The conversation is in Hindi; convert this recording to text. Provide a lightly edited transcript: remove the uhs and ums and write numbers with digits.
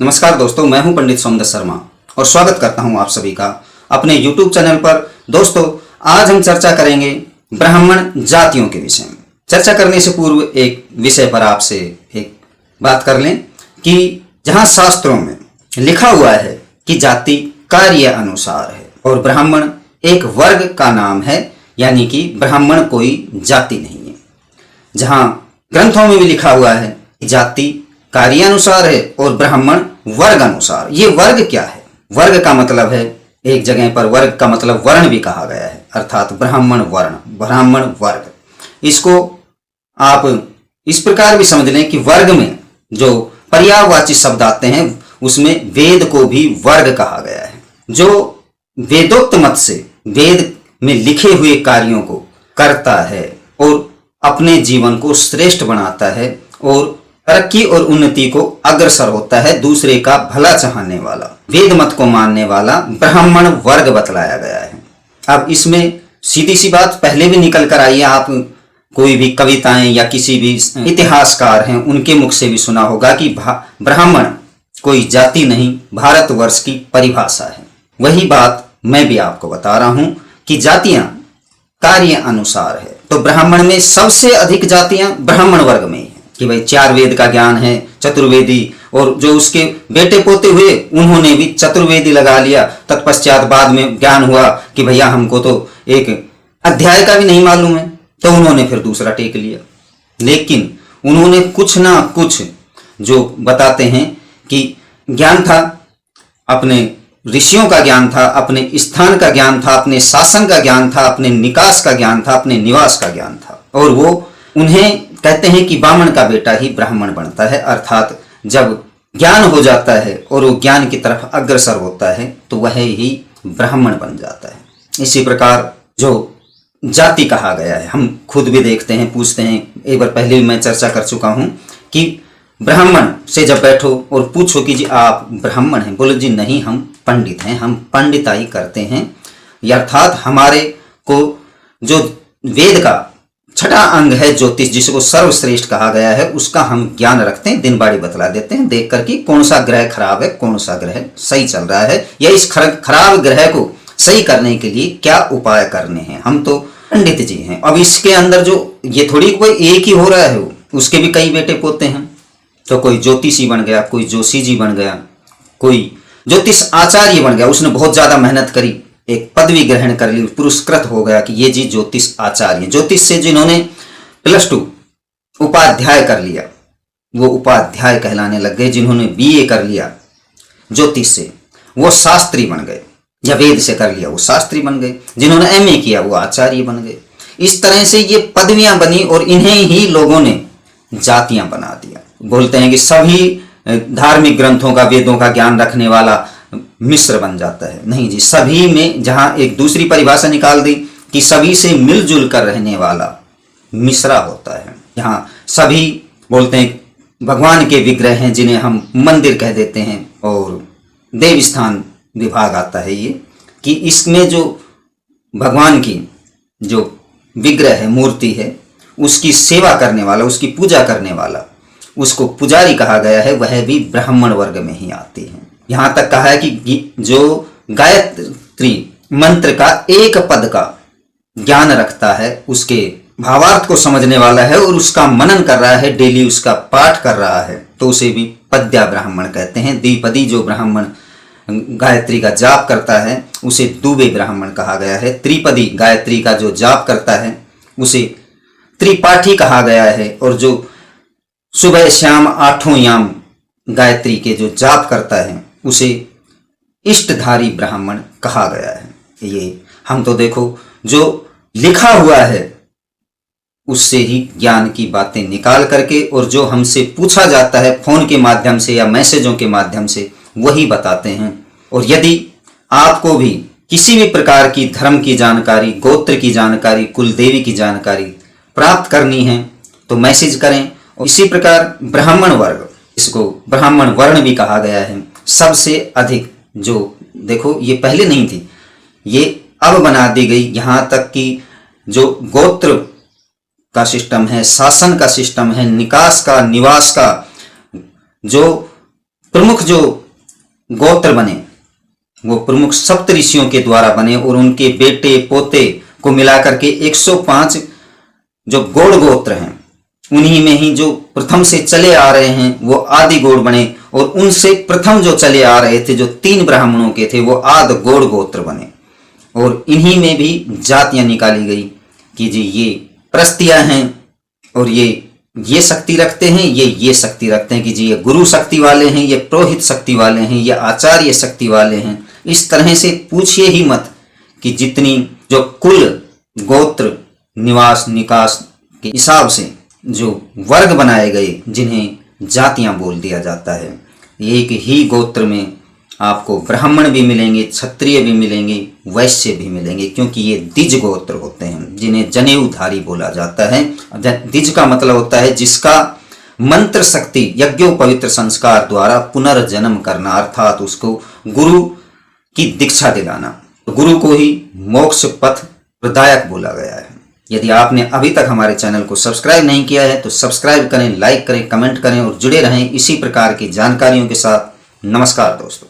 नमस्कार दोस्तों, मैं हूं पंडित सोमदत्त शर्मा और स्वागत करता हूं आप सभी का अपने YouTube चैनल पर। दोस्तों, आज हम चर्चा करेंगे ब्राह्मण जातियों के विषय में। चर्चा करने से पूर्व एक विषय पर आपसे एक बात कर लें कि जहां शास्त्रों में लिखा हुआ है कि जाति कार्य अनुसार है और ब्राह्मण एक वर्ग का नाम है, यानी कि ब्राह्मण कोई जाति नहीं है। जहां ग्रंथों में भी लिखा हुआ है कि जाति कार्य अनुसार है और ब्राह्मण वर्ग अनुसार। ये वर्ग क्या है? वर्ग का मतलब है, एक जगह पर वर्ग का मतलब वर्ण भी कहा गया है, अर्थात ब्राह्मण वर्ण, ब्राह्मण वर्ग। इसको आप इस प्रकार भी समझ लें कि वर्ग में जो पर्यायवाची शब्द आते हैं उसमें वेद को भी वर्ग कहा गया है। जो वेदोक्त मत से वेद में लिखे हुए कार्यों को करता है और अपने जीवन को श्रेष्ठ बनाता है और तरक्की और उन्नति को अग्रसर होता है, दूसरे का भला चाहने वाला, वेद मत को मानने वाला ब्राह्मण वर्ग बतलाया गया है। अब इसमें सीधी सी बात पहले भी निकल कर आई है, आप कोई भी कविताएं या किसी भी इतिहासकार हैं उनके मुख से भी सुना होगा कि ब्राह्मण कोई जाति नहीं, भारतवर्ष की परिभाषा है। वही बात मैं भी आपको बता रहा हूं कि जातियां कार्य अनुसार है, तो ब्राह्मण में सबसे अधिक जातियां ब्राह्मण वर्ग में ही है कि भाई 4 वेद का ज्ञान है, चतुर्वेदी, और जो उसके बेटे पोते हुए उन्होंने भी चतुर्वेदी लगा लिया। तत्पश्चात बाद में ज्ञान हुआ कि भैया हमको तो एक अध्याय का भी नहीं मालूम है, तो उन्होंने फिर दूसरा टेक लिया। लेकिन उन्होंने कुछ ना कुछ जो बताते हैं कि ज्ञान था, अपने ऋषियों का ज्ञान था, अपने स्थान का ज्ञान था, अपने शासन का ज्ञान था, अपने निकास का ज्ञान था, अपने निवास का ज्ञान था। और वो उन्हें कहते हैं कि ब्राह्मण का बेटा ही ब्राह्मण बनता है, अर्थात जब ज्ञान हो जाता है और वो ज्ञान की तरफ अग्रसर होता है तो वह ही ब्राह्मण बन जाता है। इसी प्रकार जो जाति कहा गया है, हम खुद भी देखते हैं, पूछते हैं, एक बार पहले भी मैं चर्चा कर चुका हूं कि ब्राह्मण से जब बैठो और पूछो कि जी आप ब्राह्मण हैं, बोले जी नहीं हम पंडित हैं, हम पंडिताई करते हैं, अर्थात हमारे को जो वेद का छठा अंग है ज्योतिष, जिसको सर्वश्रेष्ठ कहा गया है, उसका हम ज्ञान रखते हैं, दिन बाड़ी बतला देते हैं, देख कर कि कौन सा ग्रह खराब है, कौन सा ग्रह सही चल रहा है, या इस खराब ग्रह को सही करने के लिए क्या उपाय करने हैं। हम तो पंडित जी हैं। अब इसके अंदर जो ये थोड़ी कोई एक ही हो रहा है, उसके भी कई बेटे पोते हैं, तो कोई ज्योतिषी बन गया, कोई जोशी जी बन गया, कोई ज्योतिष आचार्य बन गया, उसने बहुत ज्यादा मेहनत करी, एक पदवी ग्रहण कर ली, पुरस्कृत हो गया कि ये जी ज्योतिष आचार्य। ज्योतिष से जिन्होंने +2 उपाध्याय कर लिया वो उपाध्याय कहलाने लग गए, जिन्होंने BA कर लिया ज्योतिष से वो शास्त्री बन गए, या वेद से कर लिया वो शास्त्री बन गए, जिन्होंने MA किया वो आचार्य बन गए। इस तरह से ये पदवियां बनी और इन्हें ही लोगों ने जातियां बना दिया। बोलते हैं कि सभी धार्मिक ग्रंथों का, वेदों का ज्ञान रखने वाला मिश्र बन जाता है। नहीं जी, सभी में, जहां एक दूसरी परिभाषा निकाल दी कि सभी से मिलजुल कर रहने वाला मिश्रा होता है। यहाँ सभी बोलते हैं भगवान के विग्रह हैं, जिन्हें हम मंदिर कह देते हैं, और देव स्थान विभाग आता है ये, कि इसमें जो भगवान की जो विग्रह है, मूर्ति है, उसकी सेवा करने वाला, उसकी पूजा करने वाला, उसको पुजारी कहा गया है, वह भी ब्राह्मण वर्ग में ही आती है। यहां तक कहा है कि जो गायत्री मंत्र का एक पद का ज्ञान रखता है, उसके भावार्थ को समझने वाला है और उसका मनन कर रहा है, डेली उसका पाठ कर रहा है, तो उसे भी पद्या ब्राह्मण कहते हैं। द्विपदी जो ब्राह्मण गायत्री का जाप करता है उसे दुबे ब्राह्मण कहा गया है। त्रिपदी गायत्री का जो जाप करता है उसे त्रिपाठी कहा गया है, और जो सुबह शाम 8 याम गायत्री के जो जाप करता है उसे इष्टधारी ब्राह्मण कहा गया है। ये हम तो देखो जो लिखा हुआ है उससे ही ज्ञान की बातें निकाल करके, और जो हमसे पूछा जाता है फोन के माध्यम से या मैसेजों के माध्यम से, वही बताते हैं। और यदि आपको भी किसी भी प्रकार की धर्म की जानकारी, गोत्र की जानकारी, कुल देवी की जानकारी प्राप्त करनी है तो मैसेज करें। और इसी प्रकार ब्राह्मण वर्ग, इसको ब्राह्मण वर्ण भी कहा गया है, सबसे अधिक जो देखो ये पहले नहीं थी, ये अब बना दी गई। यहां तक कि जो गोत्र का सिस्टम है, शासन का सिस्टम है, निकास का, निवास का, जो प्रमुख जो गोत्र बने वो प्रमुख सप्त ऋषियों के द्वारा बने और उनके बेटे पोते को मिलाकर के 105 जो गौड़ गोत्र हैं, उन्हीं में ही जो प्रथम से चले आ रहे हैं वो आदि गौड़ बने, और उनसे प्रथम जो चले आ रहे थे जो 3 ब्राह्मणों के थे वो आदि गौड़ गोत्र बने। और इन्हीं में भी जातियां निकाली गई कि जी ये प्रस्तियां हैं और ये शक्ति रखते हैं, ये शक्ति रखते हैं, कि जी ये गुरु शक्ति वाले हैं, ये पुरोहित शक्ति वाले हैं, ये आचार्य शक्ति वाले हैं। इस तरह से पूछिए ही मत कि जितनी जो कुल गोत्र निवास निकास के हिसाब से जो वर्ग बनाए गए जिन्हें जातियां बोल दिया जाता है, एक ही गोत्र में आपको ब्राह्मण भी मिलेंगे, क्षत्रिय भी मिलेंगे, वैश्य भी मिलेंगे, क्योंकि ये द्विज गोत्र होते हैं जिन्हें जनेऊधारी बोला जाता है। द्विज का मतलब होता है जिसका मंत्र शक्ति यज्ञोपवित्र संस्कार द्वारा पुनर्जन्म करना, अर्थात उसको गुरु की दीक्षा दिलाना। गुरु को ही मोक्ष पथ प्रदायक बोला गया है। यदि आपने अभी तक हमारे चैनल को सब्सक्राइब नहीं किया है तो सब्सक्राइब करें, लाइक करें, कमेंट करें और जुड़े रहें इसी प्रकार की जानकारियों के साथ। नमस्कार दोस्तों।